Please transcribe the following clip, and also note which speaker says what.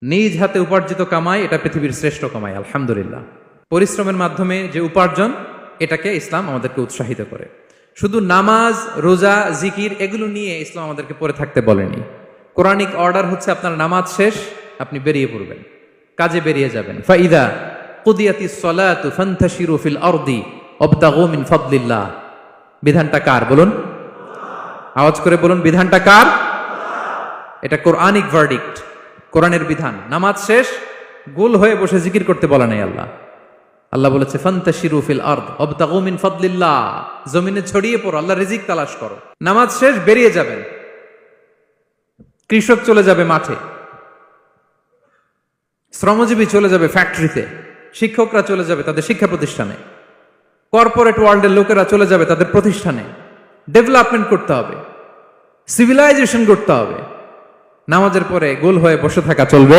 Speaker 1: নিজ হাতে উপার্জিত কামাই এটা পৃথিবীর শ্রেষ্ঠ কামাই, আলহামদুলিল্লাহ। পরিশ্রমের মাধ্যমে যে উপার্জন, এটাকে ইসলাম আমাদেরকে উৎসাহিত করে। শুধু নামাজ, রোজা, জিকির এগুলো নিয়ে ইসলাম আমাদেরকে পড়ে থাকতে বলেনি। কোরআনিক অর্ডার হচ্ছে আপনার নামাজ শেষ, আপনি বেরিয়ে পড়বেন, কাজে বেরিয়ে যাবেন। ফাইদা কুদিয়াতিস সালাতু ফান্তাশিরু ফিল আরদি ওয়াবতাগু মিন ফাদলিল্লাহ। বিধানটা কার বলুন? আওয়াজ করে বলুন, বিধানটা কার? এটা কোরআনিক ভার্ডিক্ট, কোরআনের বিধান। নামাজ শেষ, গোল হয়ে বসে জিকির করতে বলা নাই আল্লাহ। আল্লাহ বলেছে ফান্তাশিরু ফিল আরদ ওয়াবতাগু মিন ফাদলিল্লাহ, জমিনে ছড়িয়ে পড়ো, আল্লাহ রিজিক তালাশ করো। নামাজ শেষ বেরিয়ে যাবেন, কৃষক চলে যাবে মাঠে, শ্রমজীবী চলে যাবে ফ্যাক্টরিতে, শিক্ষকরা চলে যাবে তাদের শিক্ষা প্রতিষ্ঠানে, কর্পোরেট ওয়ার্ল্ডের লোকেরা চলে যাবে তাদের প্রতিষ্ঠানে। ডেভেলপমেন্ট করতে হবে, সিভিলাইজেশন করতে হবে। নামাজের পরে গোল হয়ে বসে থাকা চলবে